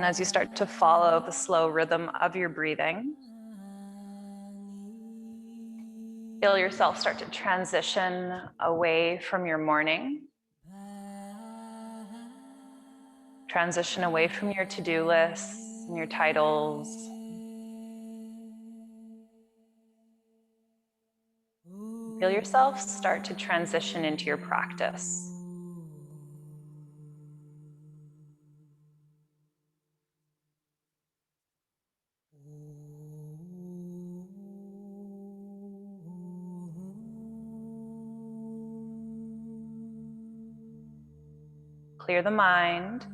And as you start to follow the slow rhythm of your breathing, feel yourself start to transition away from your morning. Transition away from your to-do lists and your titles. Feel yourself start to transition into your practice. Clear the mind.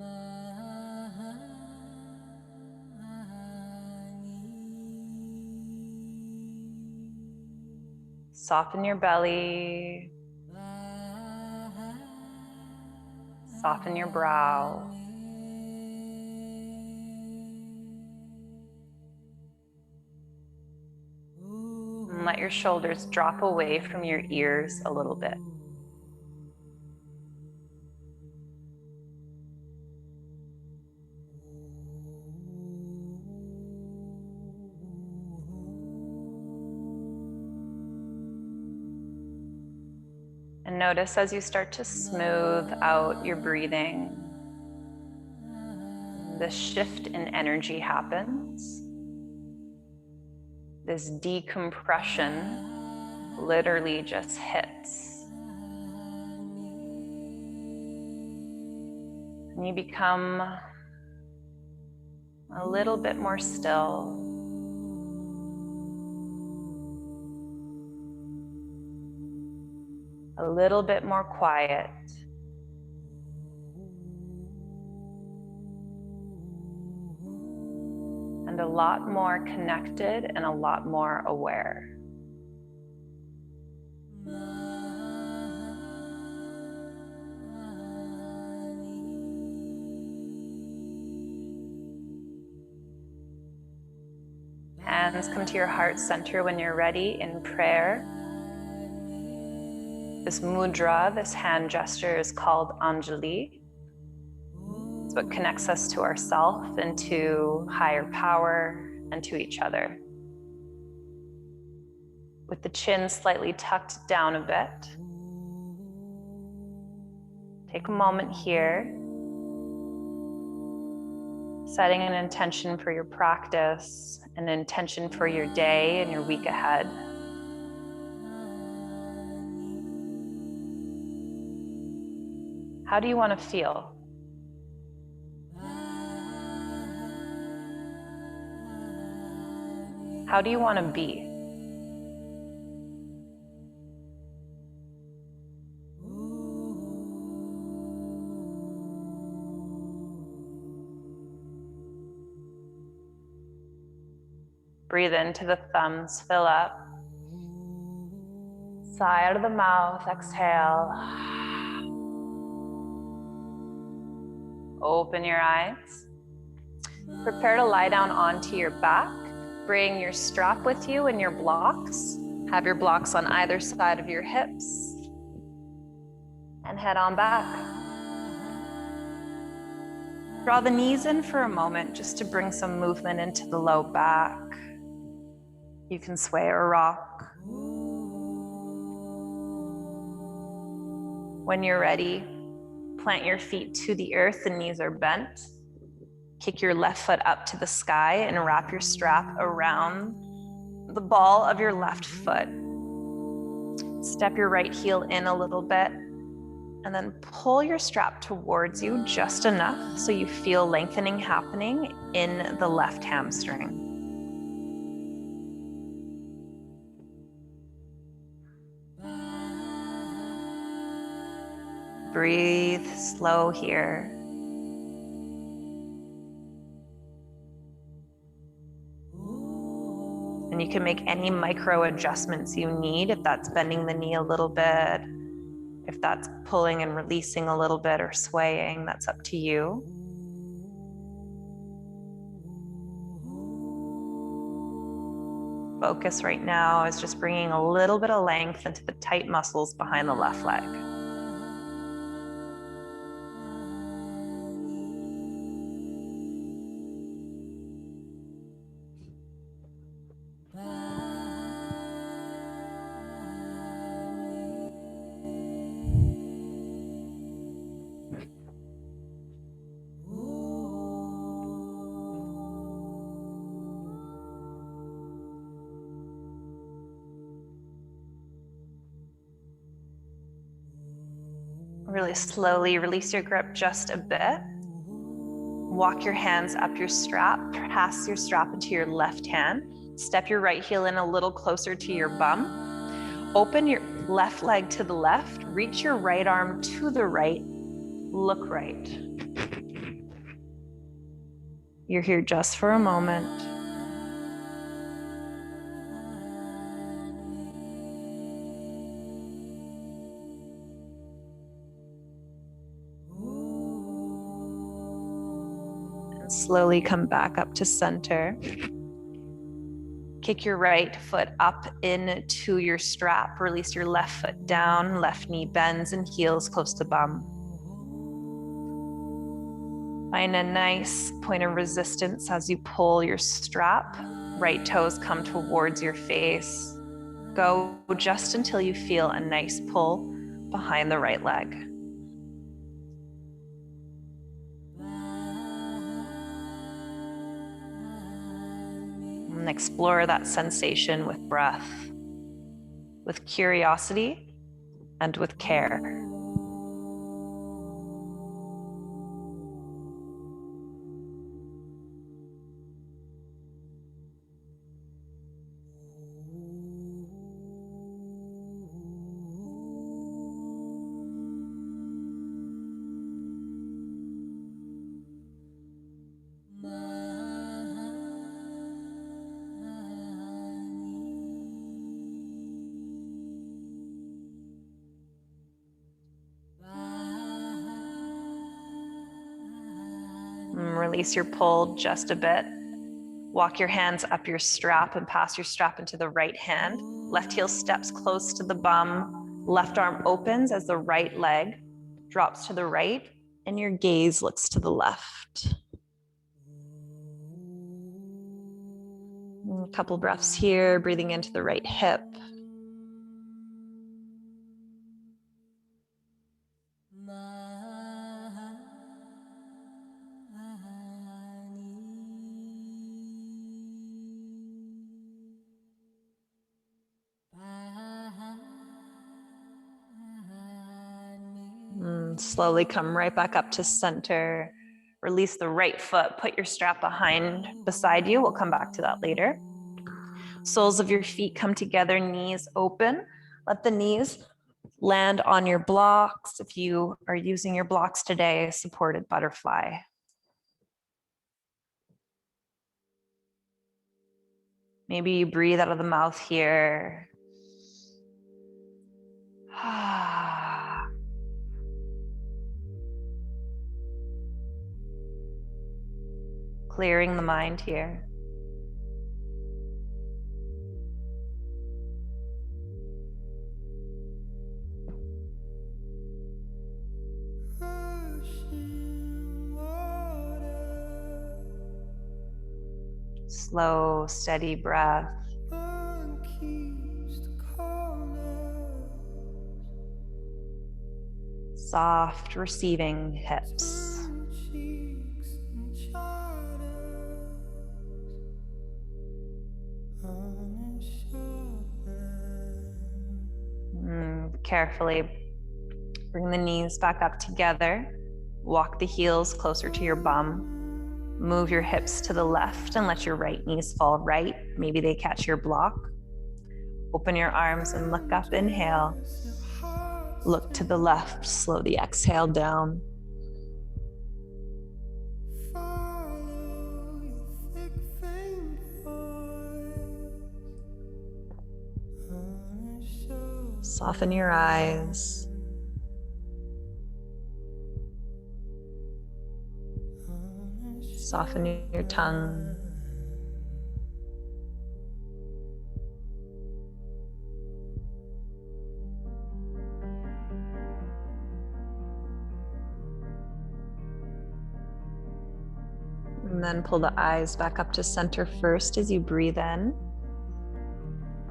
Soften your belly. Soften your brow. And let your shoulders drop away from your ears a little bit. And notice as you start to smooth out your breathing, this shift in energy happens. This decompression literally just hits. And you become a little bit more still. A little bit more quiet. And a lot more connected and a lot more aware. Hands come to your heart center when you're ready in prayer. This mudra, this hand gesture, is called Anjali. It's what connects us to ourself and to higher power and to each other. With the chin slightly tucked down a bit, take a moment here, setting an intention for your practice, an intention for your day and your week ahead. How do you want to feel? How do you want to be? Breathe into the thumbs, fill up. Sigh out of the mouth, exhale. Open your eyes. Prepare to lie down onto your back. Bring your strap with you and your blocks. Have your blocks on either side of your hips. And head on back. Draw the knees in for a moment just to bring some movement into the low back. You can sway or rock. When you're ready, plant your feet to the earth, the knees are bent. Kick your left foot up to the sky and wrap your strap around the ball of your left foot. Step your right heel in a little bit and then pull your strap towards you just enough so you feel lengthening happening in the left hamstring. Breathe slow here. And you can make any micro adjustments you need, if that's bending the knee a little bit, if that's pulling and releasing a little bit or swaying, that's up to you. Focus right now is just bringing a little bit of length into the tight muscles behind the left leg. Really slowly release your grip just a bit. Walk your hands up your strap, pass your strap into your left hand. Step your right heel in a little closer to your bum. Open your left leg to the left, reach your right arm to the right, look right. You're here just for a moment. And slowly come back up to center. Kick your right foot up into your strap. Release your left foot down, left knee bends and heels close to bum. Find a nice point of resistance as you pull your strap. Right toes come towards your face. Go just until you feel a nice pull behind the right leg. And explore that sensation with breath, with curiosity, and with care. Release your pull just a bit. Walk your hands up your strap and pass your strap into the right hand. Left heel steps close to the bum. Left arm opens as the right leg drops to the right and your gaze looks to the left. A couple breaths here, breathing into the right hip. Slowly come right back up to center. Release the right foot, put your strap beside you. We'll come back to that later. Soles of your feet come together, knees open. Let the knees land on your blocks. If you are using your blocks today, supported butterfly. Maybe you breathe out of the mouth here. Clearing the mind here. Slow, steady breath. Soft, receiving hips. Carefully bring the knees back up together. Walk the heels closer to your bum. Move your hips to the left and let your right knees fall right. Maybe they catch your block. Open your arms and look up. Inhale. Look to the left. Slowly exhale down. Soften your eyes. Soften your tongue. And then pull the eyes back up to center first as you breathe in.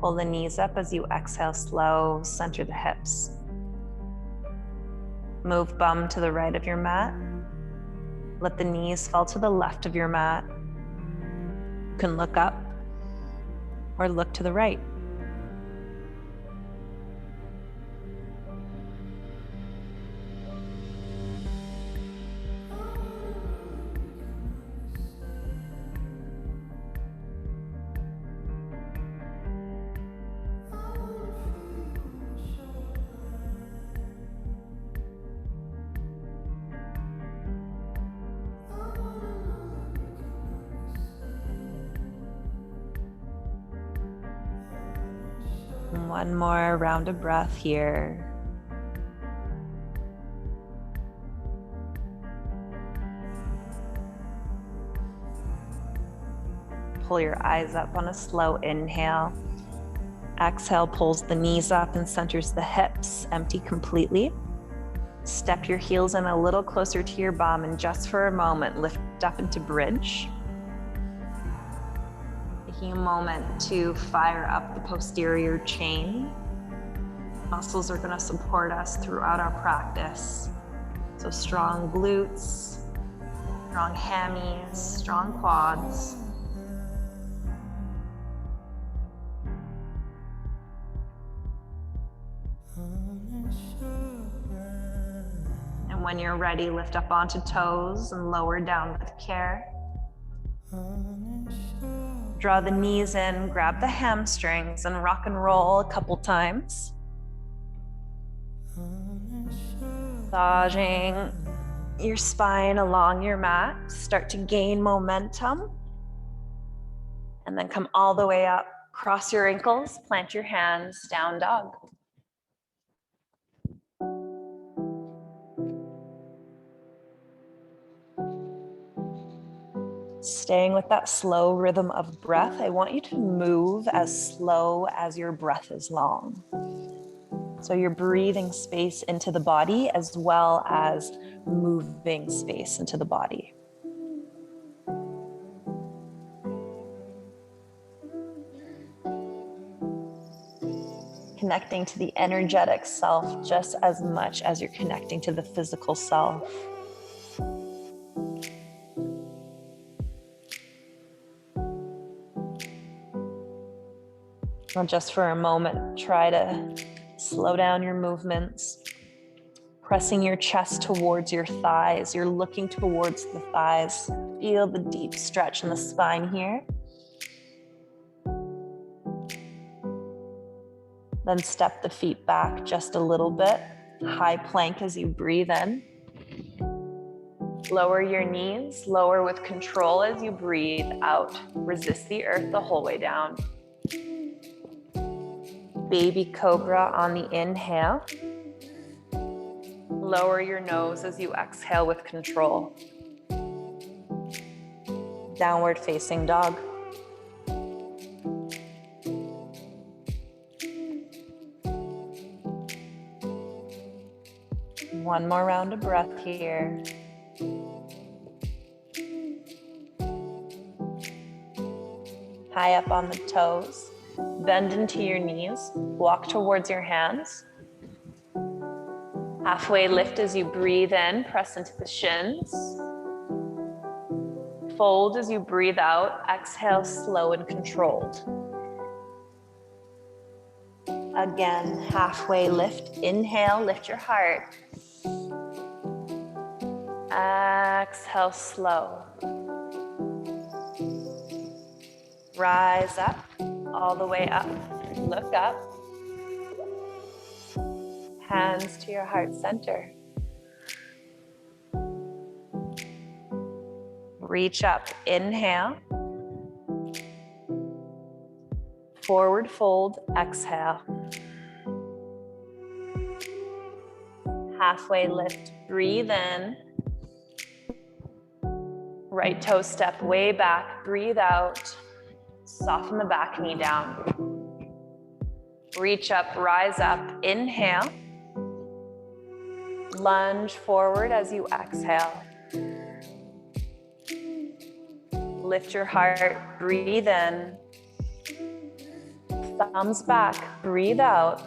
Pull the knees up as you exhale, slow, center the hips. Move bum to the right of your mat. Let the knees fall to the left of your mat. You can look up or look to the right. One more round of breath here. Pull your eyes up on a slow inhale. Exhale pulls the knees up and centers the hips, empty completely. Step your heels in a little closer to your bum, and just for a moment, lift up into bridge. Taking a moment to fire up the posterior chain. Muscles are going to support us throughout our practice. So strong glutes, strong hammies, strong quads. And when you're ready, lift up onto toes and lower down with care. Draw the knees in, grab the hamstrings, and rock and roll a couple times. Massaging your spine along your mat. Start to gain momentum. And then come all the way up. Cross your ankles, plant your hands, down dog. Staying with that slow rhythm of breath, I want you to move as slow as your breath is long. So you're breathing space into the body as well as moving space into the body. Connecting to the energetic self just as much as you're connecting to the physical self. Now just for a moment, try to slow down your movements, pressing your chest towards your thighs. You're looking towards the thighs. Feel the deep stretch in the spine here. Then step the feet back just a little bit. High plank as you breathe in. Lower your knees, lower with control as you breathe out. Resist the earth the whole way down. Baby cobra on the inhale. Lower your nose as you exhale with control. Downward facing dog. One more round of breath here. High up on the toes. Bend into your knees. Walk towards your hands. Halfway lift as you breathe in. Press into the shins. Fold as you breathe out. Exhale, slow and controlled. Again, halfway lift. Inhale, lift your heart. Exhale, slow. Rise up, all the way up. Look up. Hands to your heart center. Reach up, inhale. Forward fold, exhale. Halfway lift, breathe in. Right toe step way back, breathe out. Soften the back knee down. Reach up, rise up, inhale. Lunge forward as you exhale. Lift your heart, breathe in. Thumbs back, breathe out.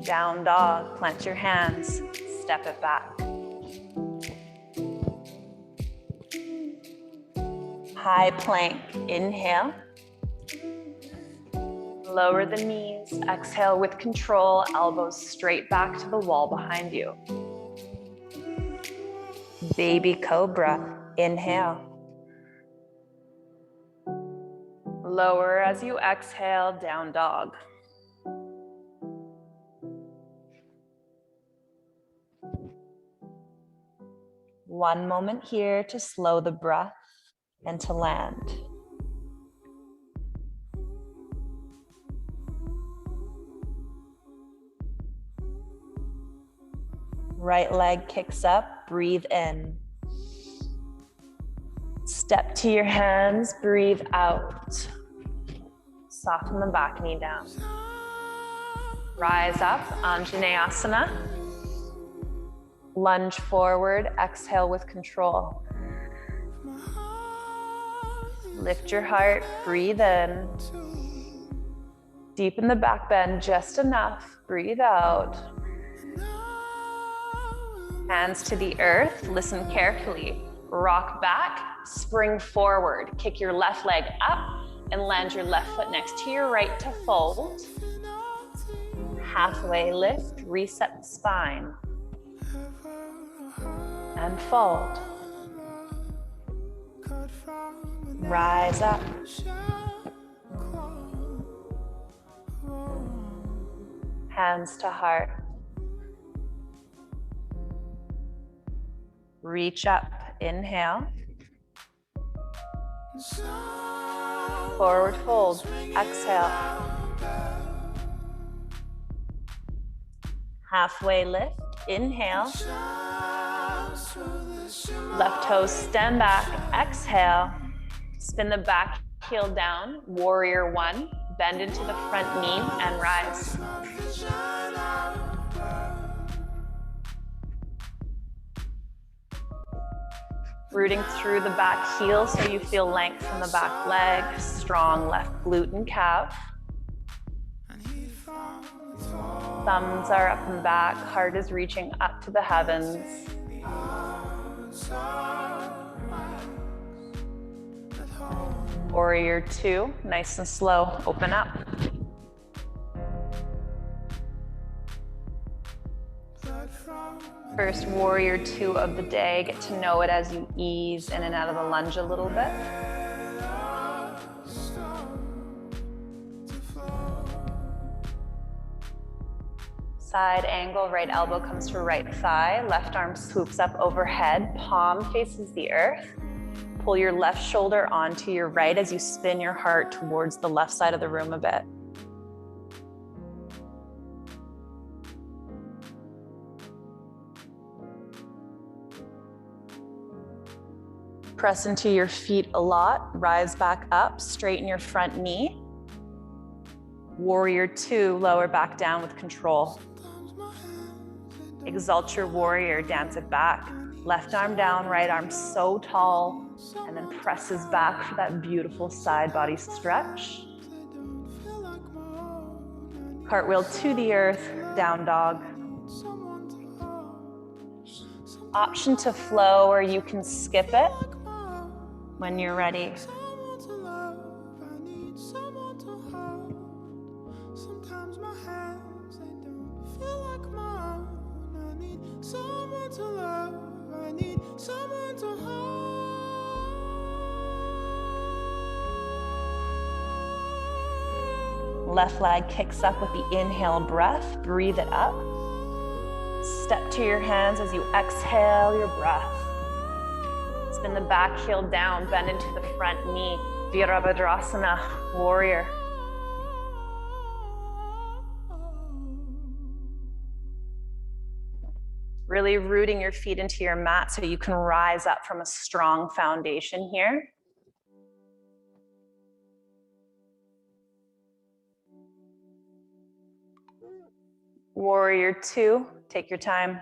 Down dog, plant your hands, step it back. High plank, inhale. Lower the knees, exhale with control, elbows straight back to the wall behind you. Baby cobra, inhale. Lower as you exhale, down dog. One moment here to slow the breath and to land. Right leg kicks up, breathe in. Step to your hands, breathe out. Soften the back knee down. Rise up, Anjaneyasana. Lunge forward, exhale with control. Lift your heart, breathe in. Deepen the back bend just enough, breathe out. Hands to the earth, listen carefully. Rock back, spring forward. Kick your left leg up and land your left foot next to your right to fold. Halfway lift, reset the spine. And fold. Rise up. Hands to heart. Reach up, inhale. Forward fold, exhale. Halfway lift, inhale. Left toes stem back, exhale. Spin the back heel down, warrior one. Bend into the front knee and rise. Rooting through the back heel so you feel length in the back leg, strong left glute and calf. Thumbs are up and back, heart is reaching up to the heavens. Warrior two, nice and slow, open up. First warrior two of the day, get to know it as you ease in and out of the lunge a little bit. Side angle, right elbow comes to right thigh, left arm swoops up overhead, palm faces the earth. Pull your left shoulder onto your right as you spin your heart towards the left side of the room a bit. Press into your feet a lot, rise back up, straighten your front knee. Warrior two, lower back down with control. Exalt your warrior, dance it back. Left arm down, right arm so tall, and then presses back for that beautiful side body stretch. Cartwheel to the earth, down dog. Option to flow, or you can skip it when you're ready. Left leg kicks up with the inhale breath, breathe it up. Step to your hands as you exhale your breath. Spin the back heel down, bend into the front knee. Virabhadrasana, warrior. Really rooting your feet into your mat so you can rise up from a strong foundation here. Warrior two, take your time.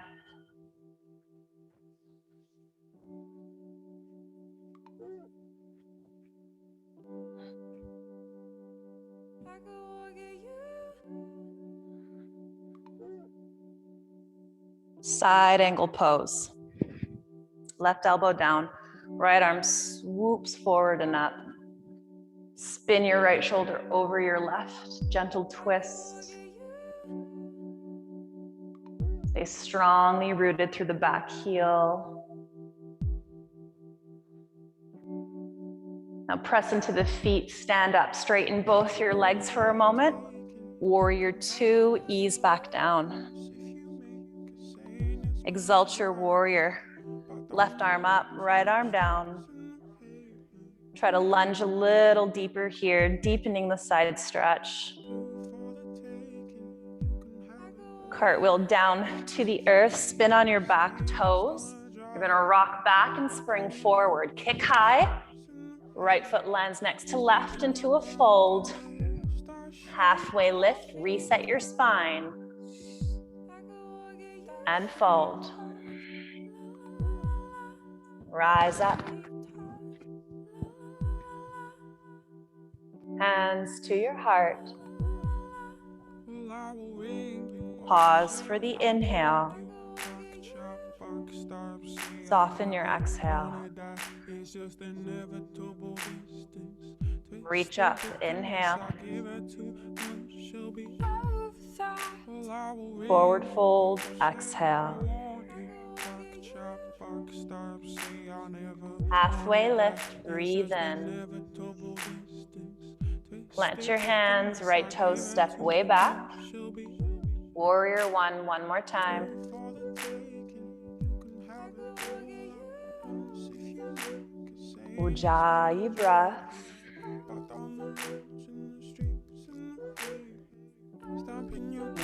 Side angle pose. Left elbow down, right arm swoops forward and up. Spin your right shoulder over your left, gentle twist. Stay strongly rooted through the back heel. Now press into the feet, stand up, straighten both your legs for a moment. Warrior two, ease back down. Exalt your warrior. Left arm up, right arm down. Try to lunge a little deeper here, deepening the side stretch. Cartwheel down to the earth, spin on your back toes. You're gonna rock back and spring forward. Kick high, right foot lands next to left into a fold. Halfway lift, reset your spine. And fold. Rise up. Hands to your heart. Pause for the inhale. Soften your exhale. Reach up, inhale. Forward fold, exhale. Halfway lift, breathe in. Plant your hands, right toes step way back. Warrior one more time. Ujjayi breath.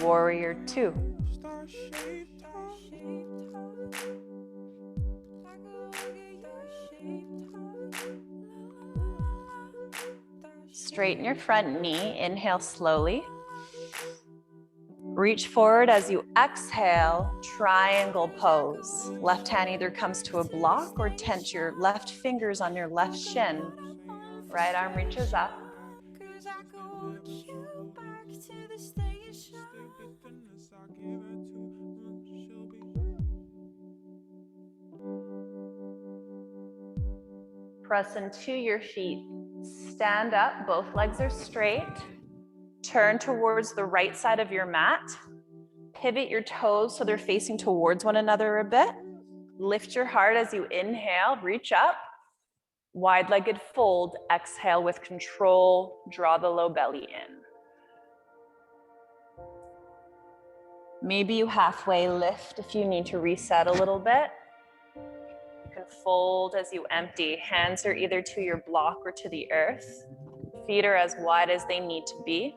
Warrior two. Straighten your front knee, inhale slowly. Reach forward as you exhale, triangle pose. Left hand either comes to a block or tent your left fingers on your left shin. Right arm reaches up. Press into your feet. Stand up, both legs are straight. Turn towards the right side of your mat. Pivot your toes so they're facing towards one another a bit. Lift your heart as you inhale, reach up. Wide-legged fold, exhale with control, draw the low belly in. Maybe you halfway lift if you need to reset a little bit. You can fold as you empty. Hands are either to your block or to the earth. Feet are as wide as they need to be.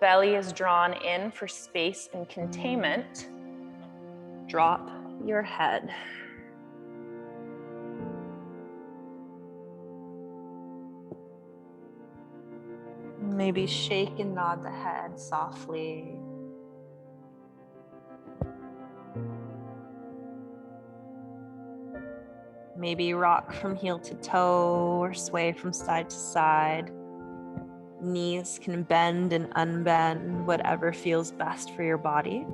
Belly is drawn in for space and containment. Drop your head. Maybe shake and nod the head softly. Maybe rock from heel to toe or sway from side to side. Knees can bend and unbend, whatever feels best for your body.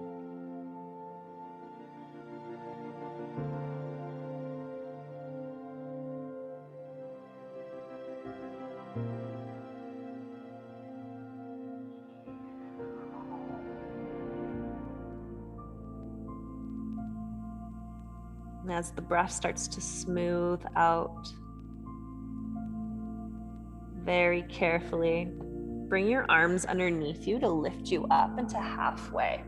And as the breath starts to smooth out, very carefully, bring your arms underneath you to lift you up into halfway.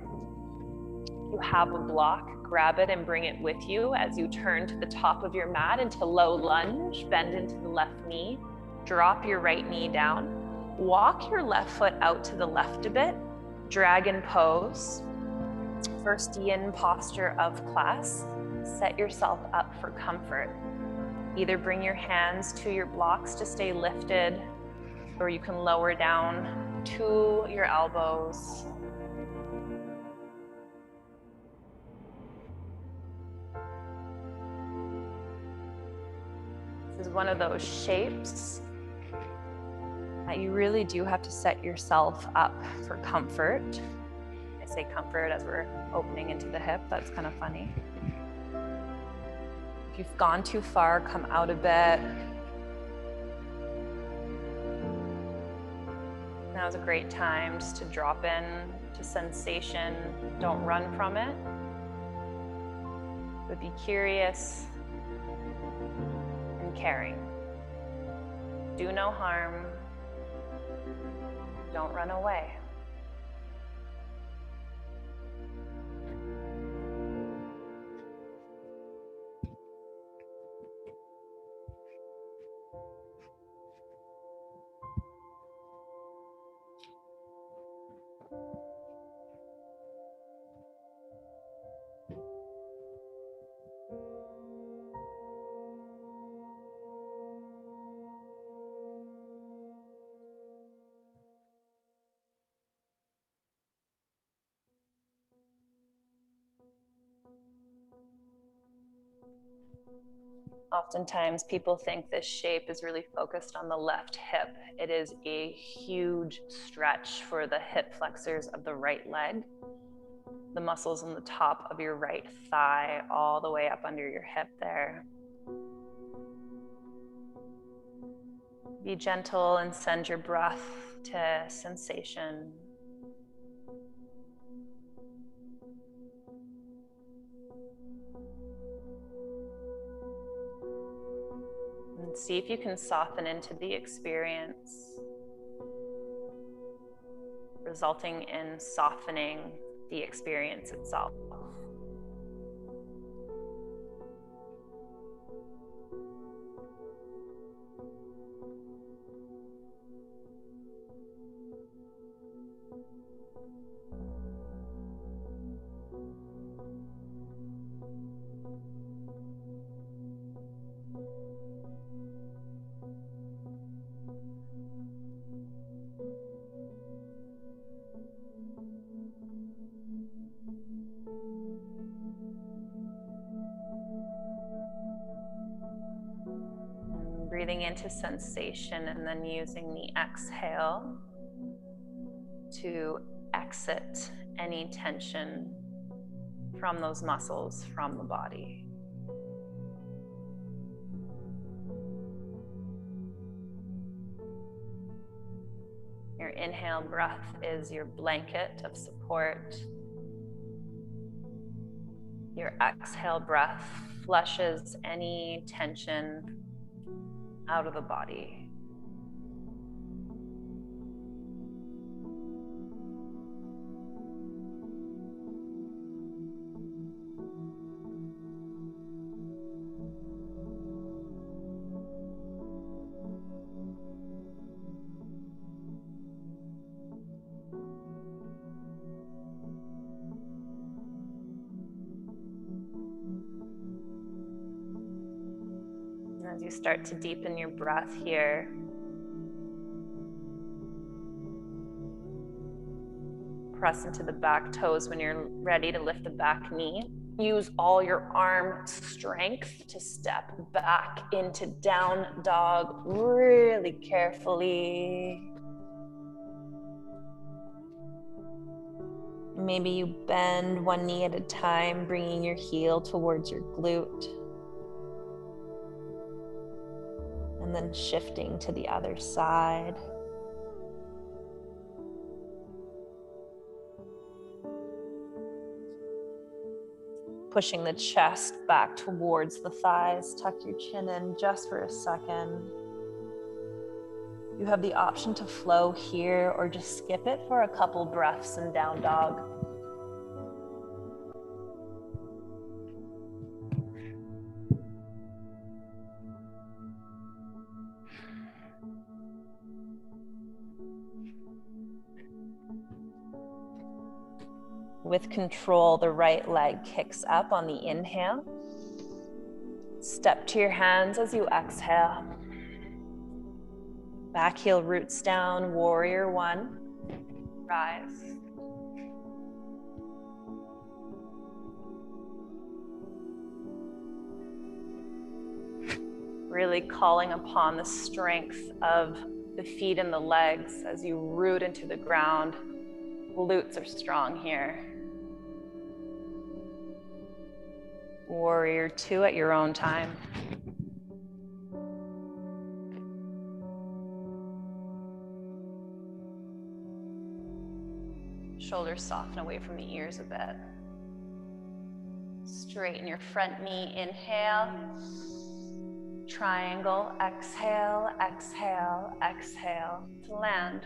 You have a block, grab it and bring it with you as you turn to the top of your mat into low lunge, bend into the left knee, drop your right knee down, walk your left foot out to the left a bit, dragon pose, first yin posture of class. Set yourself up for comfort. Either bring your hands to your blocks to stay lifted, or you can lower down to your elbows. This is one of those shapes that you really do have to set yourself up for comfort. I say comfort as we're opening into the hip. That's kind of funny. If you've gone too far, come out a bit. Now's a great time just to drop in to sensation. Don't run from it, but be curious and caring. Do no harm. Don't run away. Oftentimes people think this shape is really focused on the left hip. It is a huge stretch for the hip flexors of the right leg, the muscles on the top of your right thigh, all the way up under your hip there. Be gentle and send your breath to sensation. And see if you can soften into the experience, resulting in softening the experience itself. Breathing into sensation and then using the exhale to exit any tension from those muscles, from the body. Your inhale breath is your blanket of support. Your exhale breath flushes any tension out of the body. As you start to deepen your breath here, press into the back toes when you're ready to lift the back knee. Use all your arm strength to step back into down dog really carefully. Maybe you bend one knee at a time, bringing your heel towards your glute. And then shifting to the other side. Pushing the chest back towards the thighs. Tuck your chin in just for a second. You have the option to flow here or just skip it for a couple breaths in down dog. With control, the right leg kicks up on the inhale. Step to your hands as you exhale. Back heel roots down, warrior one. Rise. Really calling upon the strength of the feet and the legs as you root into the ground. Glutes are strong here. Warrior two at your own time. Shoulders soften away from the ears a bit. Straighten your front knee, inhale. Triangle, exhale, exhale, exhale to land.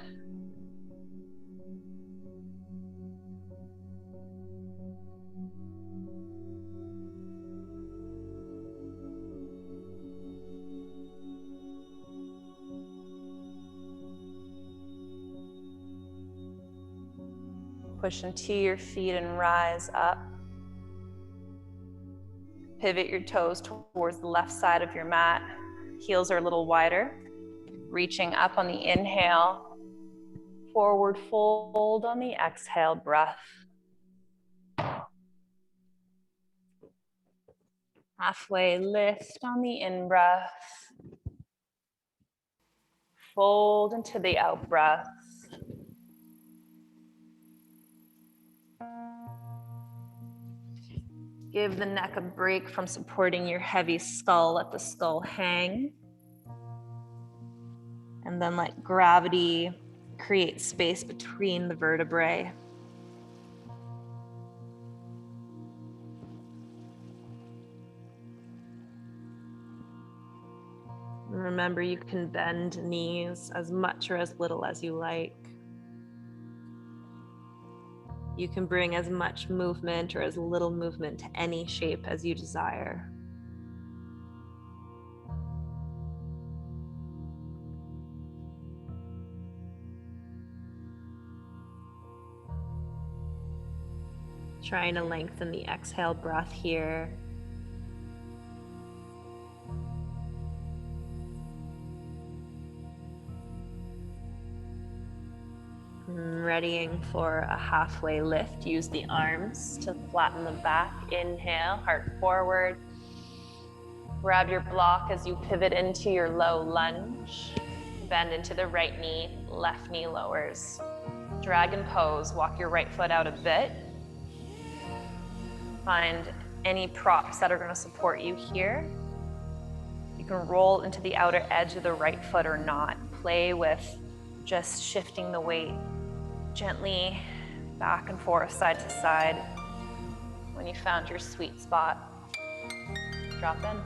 Push into your feet and rise up. Pivot your toes towards the left side of your mat. Heels are a little wider. Reaching up on the inhale. Forward fold on the exhale breath. Halfway lift on the in-breath. Fold into the out-breath. Give the neck a break from supporting your heavy skull. Let the skull hang. And then let gravity create space between the vertebrae. Remember, you can bend knees as much or as little as you like. You can bring as much movement or as little movement to any shape as you desire. Trying to lengthen the exhale breath here. Readying for a halfway lift, use the arms to flatten the back. Inhale, heart forward. Grab your block as you pivot into your low lunge. Bend into the right knee, left knee lowers. Dragon pose, walk your right foot out a bit. Find any props that are going to support you here. You can roll into the outer edge of the right foot or not. Play with just shifting the weight gently back and forth, side to side. When you found your sweet spot, drop in.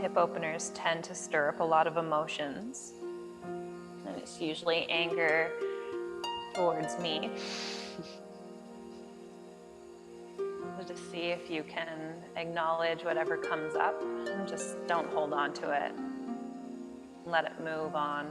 Hip openers tend to stir up a lot of emotions, and it's usually anger towards me. So just see if you can acknowledge whatever comes up and just don't hold on to it. Let it move on.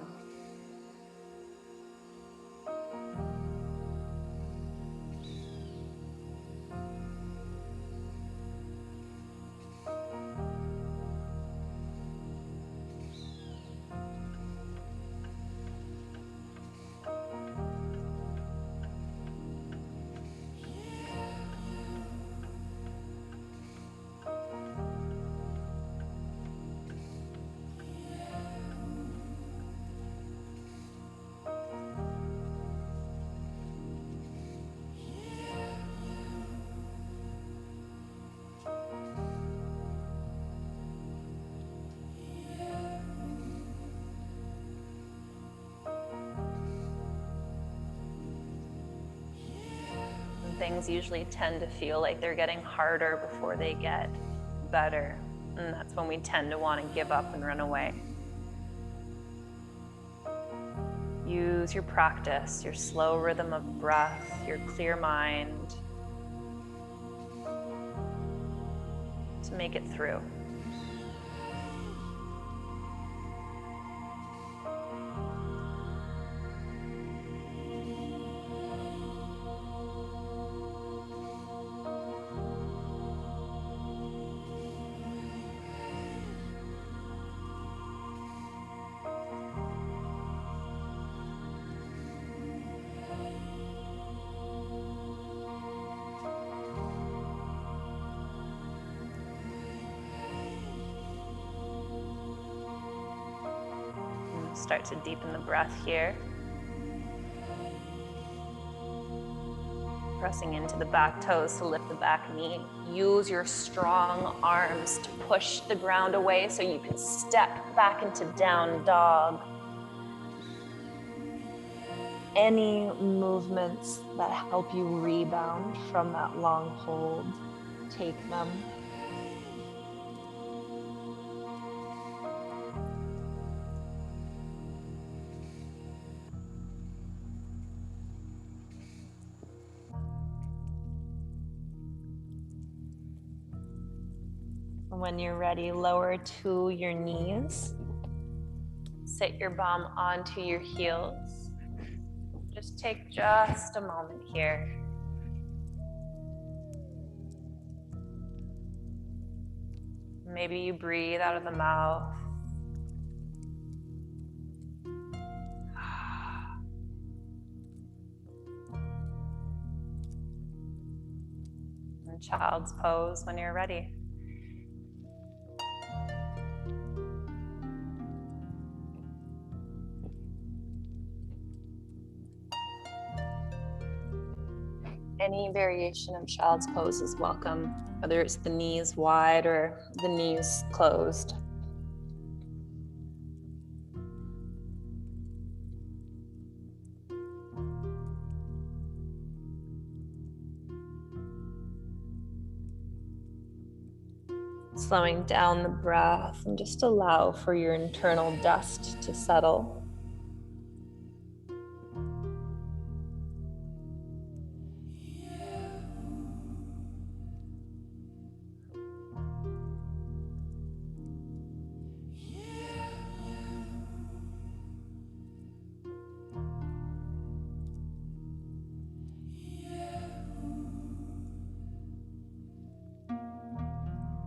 Things usually tend to feel like they're getting harder before they get better. And that's when we tend to want to give up and run away. Use your practice, your slow rhythm of breath, your clear mind to make it through. Start to deepen the breath here. pressing into the back toes to lift the back knee. Use your strong arms to push the ground away so you can step back into down dog. Any movements that help you rebound from that long hold, take them. When you're ready, lower to your knees. Sit your bum onto your heels. Just take just a moment here. Maybe you breathe out of the mouth. And child's pose when you're ready. Any variation of child's pose is welcome, whether it's the knees wide or the knees closed. Slowing down the breath and just allow for your internal dust to settle.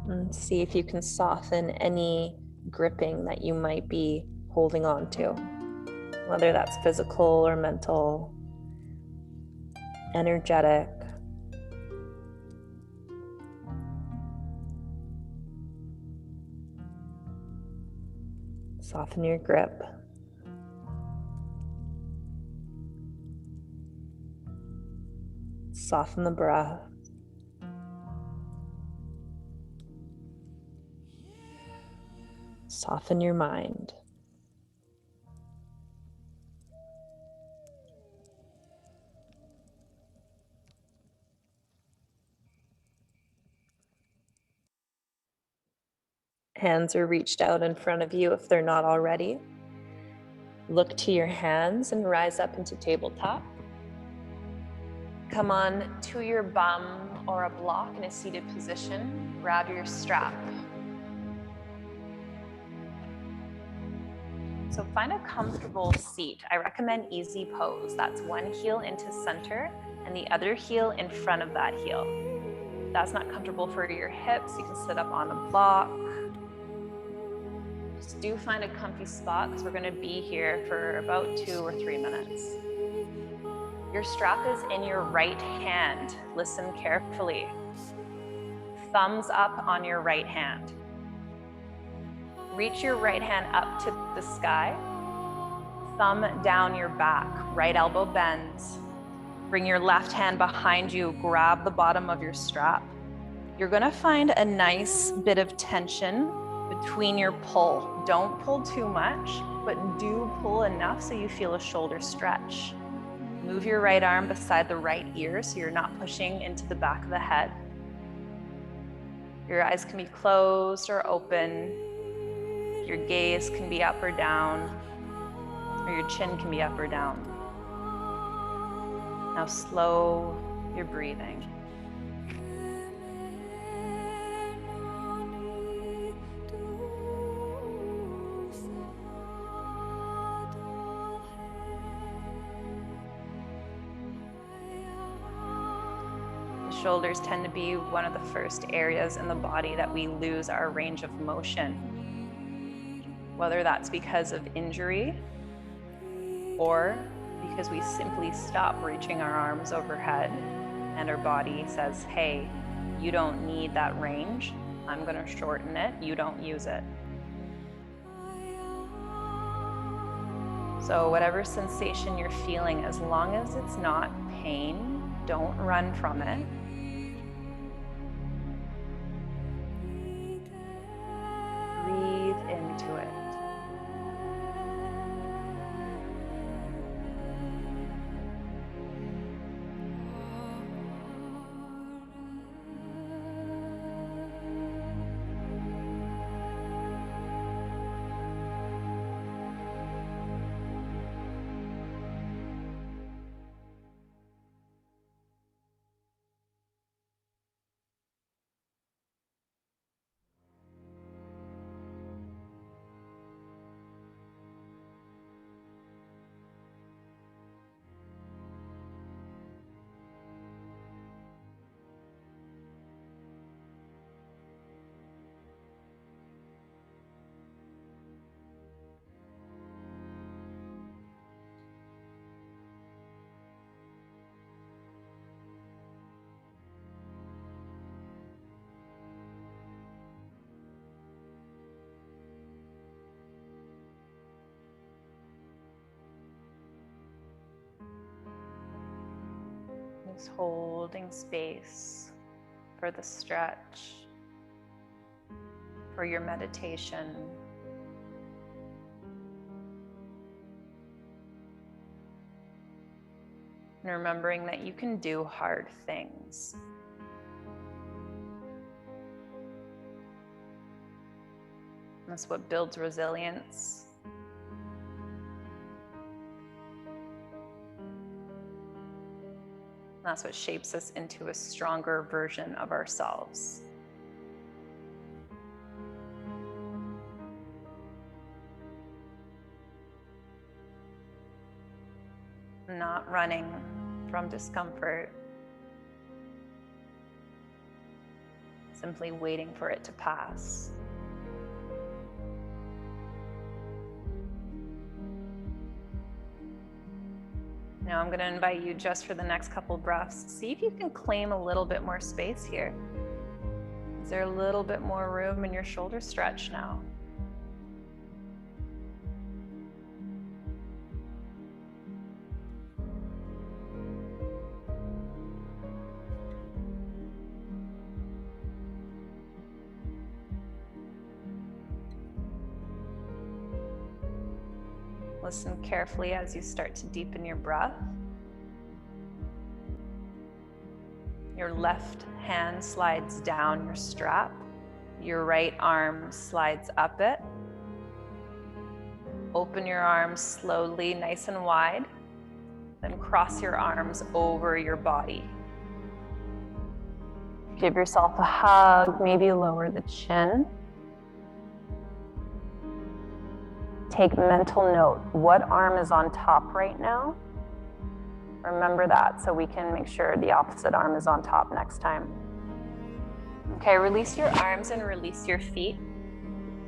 And see if you can soften any gripping that you might be holding on to, whether that's physical or mental, energetic. Soften your grip. Soften the breath. Soften your mind. Hands are reached out in front of you if they're not already. Look to your hands and rise up into tabletop. Come on to your bum or a block in a seated position. Grab your strap. So find a comfortable seat. I recommend easy pose. That's one heel into center and the other heel in front of that heel. If that's not comfortable for your hips, you can sit up on a block. Just do find a comfy spot because we're going to be here for about 2 or 3 minutes. Your strap is in your right hand. Listen carefully. Thumbs up on your right hand. Reach your right hand up to the sky. Thumb down your back. Right elbow bends. Bring your left hand behind you. Grab the bottom of your strap. You're going to find a nice bit of tension between your pull. Don't pull too much, but do pull enough so you feel a shoulder stretch. Move your right arm beside the right ear so you're not pushing into the back of the head. Your eyes can be closed or open. Your gaze can be up or down, or your chin can be up or down. Now slow your breathing. The shoulders tend to be one of the first areas in the body that we lose our range of motion. Whether that's because of injury or because we simply stop reaching our arms overhead and our body says, hey, you don't need that range. I'm going to shorten it. You don't use it. So whatever sensation you're feeling, as long as it's not pain, Don't run from it. Breathe into it. Just holding space for the stretch, for your meditation. And remembering that you can do hard things. That's what builds resilience. That's what shapes us into a stronger version of ourselves. Not running from discomfort, simply waiting for it to pass. Now I'm going to invite you just for the next couple breaths, see if you can claim a little bit more space here. Is there a little bit more room in your shoulder stretch now? Listen carefully as you start to deepen your breath. Your left hand slides down your strap. Your right arm slides up it. Open your arms slowly, nice and wide. Then cross your arms over your body. Give yourself a hug, maybe lower the chin. Take mental note. What arm is on top right now? Remember that so we can make sure the opposite arm is on top next time. Okay, release your arms and release your feet.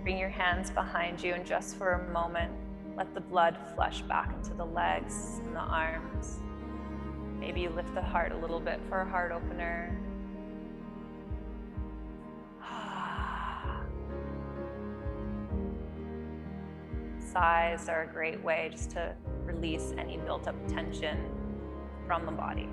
Bring your hands behind you and just for a moment, let the blood flush back into the legs and the arms. Maybe you lift the heart a little bit for a heart opener. Sighs are a great way just to release any built up tension from the body.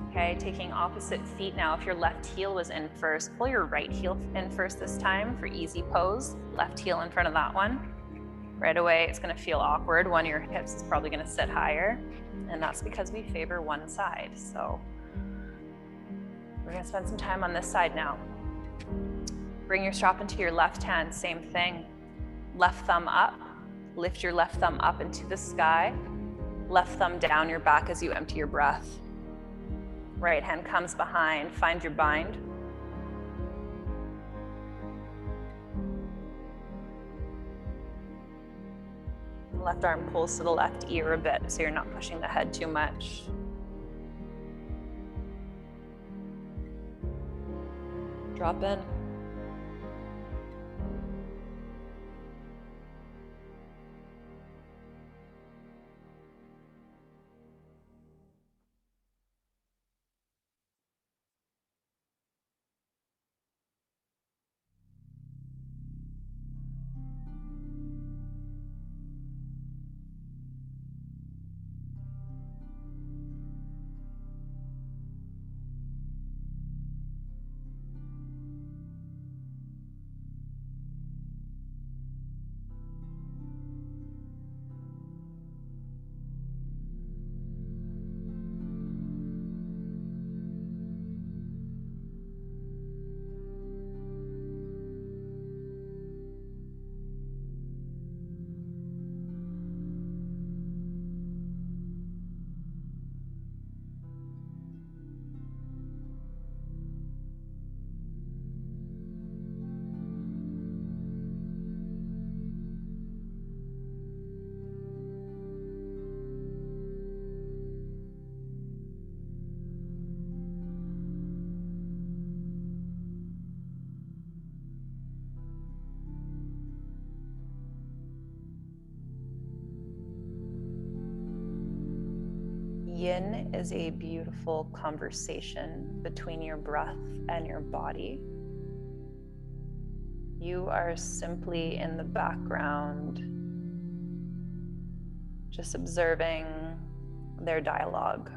Okay, taking opposite feet now. If your left heel was in first, pull your right heel in first this time for easy pose. Left heel in front of that one. Right away, it's gonna feel awkward. One of your hips is probably gonna sit higher, and that's because we favor one side. So we're gonna spend some time on this side now. Bring your strap into your left hand, same thing. Left thumb up, lift your left thumb up into the sky. Left thumb down your back as you empty your breath. Right hand comes behind, find your bind. Left arm pulls to the left ear a bit so you're not pushing the head too much. Drop in. yin is a beautiful conversation between your breath and your body. You are simply in the background, just observing their dialogue.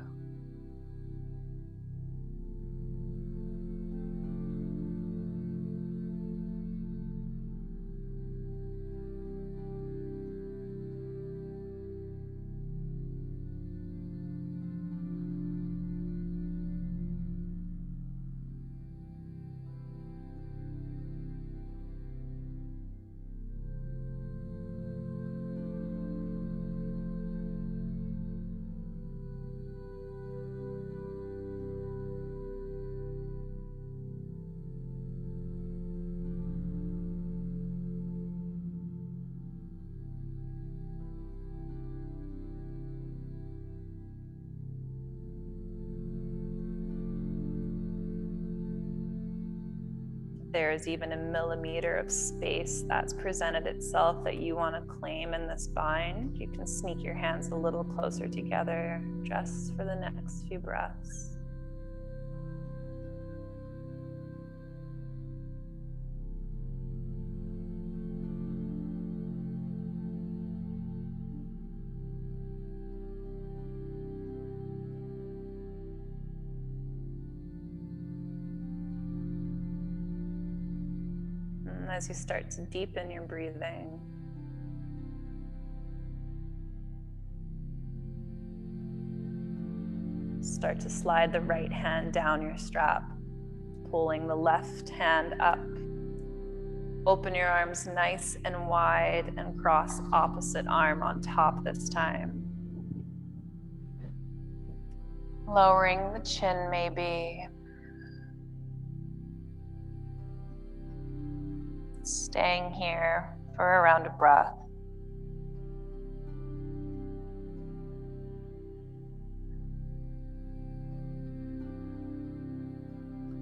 There's even a millimeter of space that's presented itself that you want to claim in this bind, you can sneak your hands a little closer together just for the next few breaths. And as you start to deepen your breathing, start to slide the right hand down your strap, pulling the left hand up. Open your arms nice and wide and cross opposite arm on top this time. Lowering the chin maybe. Staying here for a round of breath.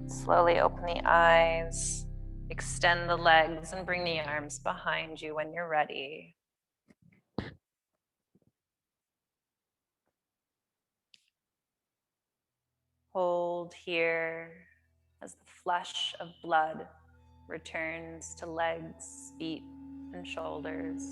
Slowly open the eyes, extend the legs, and bring the arms behind you when you're ready. Hold here as the flush of blood returns to legs, feet, and shoulders.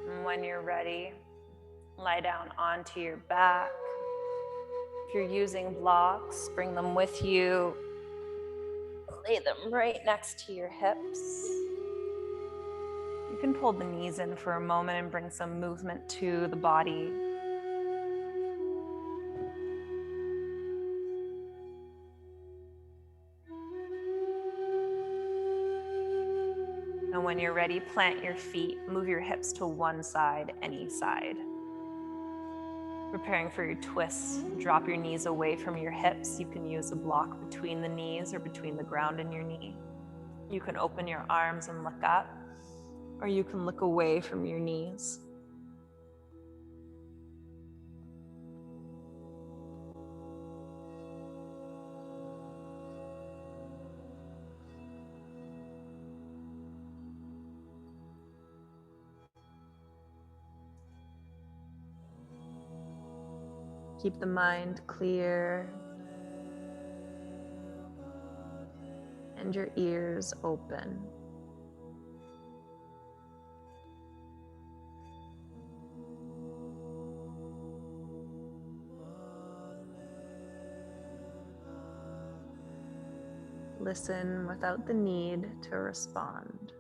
And when you're ready, lie down onto your back. If you're using blocks, bring them with you. Lay them right next to your hips. You can pull the knees in for a moment and bring some movement to the body. And when you're ready, plant your feet, move your hips to one side, any side. Preparing for your twists, drop your knees away from your hips. You can use a block between the knees or between the ground and your knee. You can open your arms and look up, or you can look away from your knees. Keep the mind clear and your ears open. Listen without the need to respond.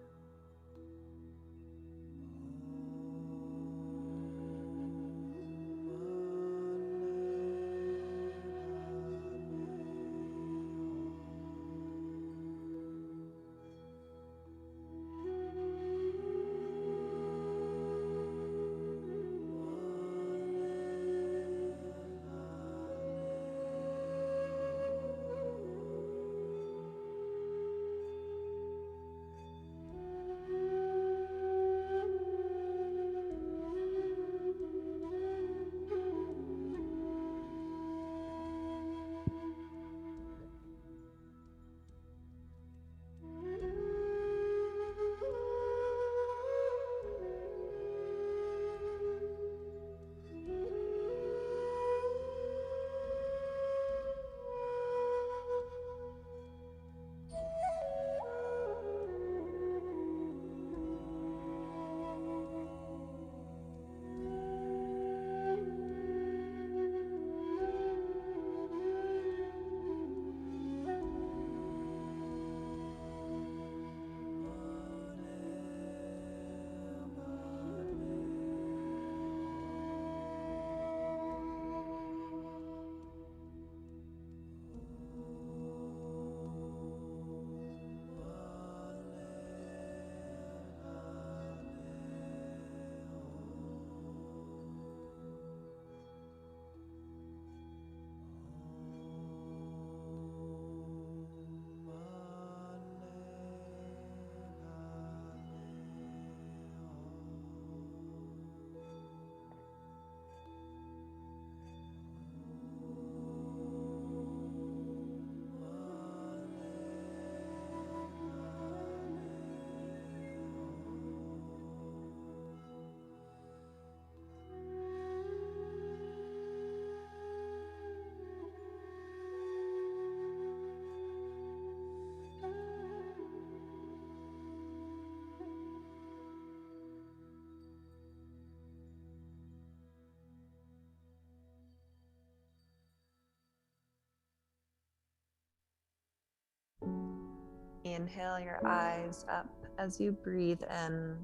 the inhale, your eyes up as you breathe in.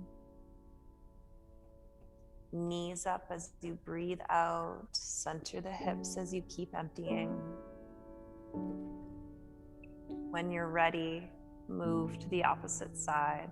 Knees up as you breathe out. Center the hips as you keep emptying. When you're ready, move to the opposite side.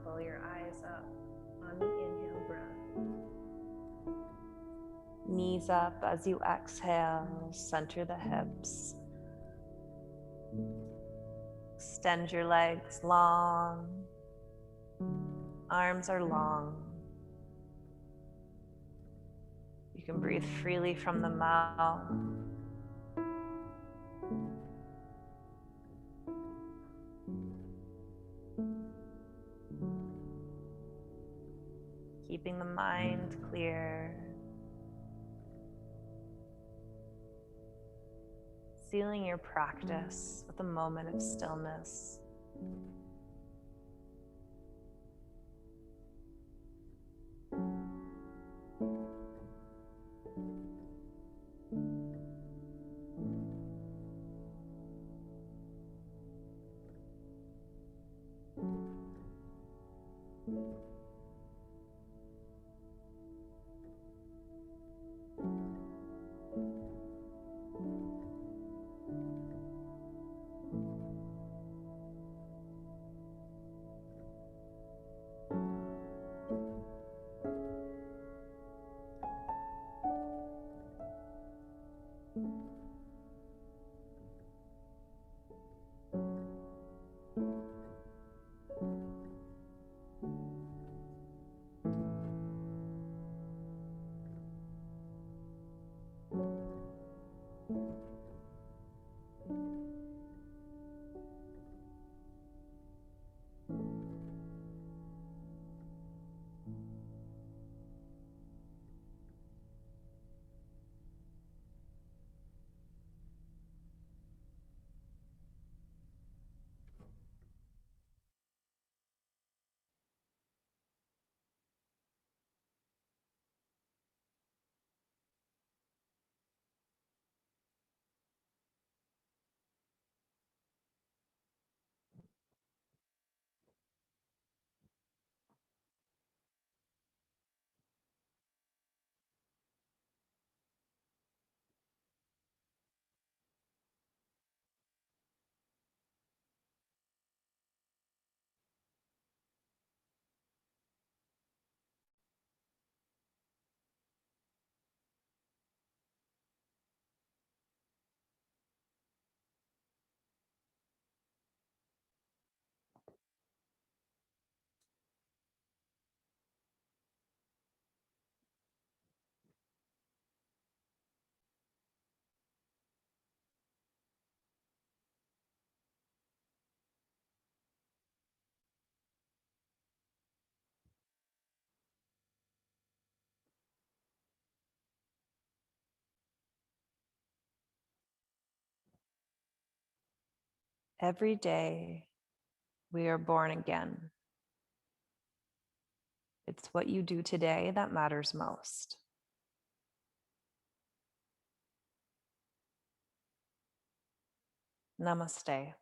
Pull your eyes up on the inhale breath. Knees up as you exhale, center the hips. Extend your legs long. Arms are long. You can breathe freely from the mouth. Keeping the mind clear. Sealing your practice with a moment of stillness. Every day we are born again. It's what you do today that matters most. Namaste.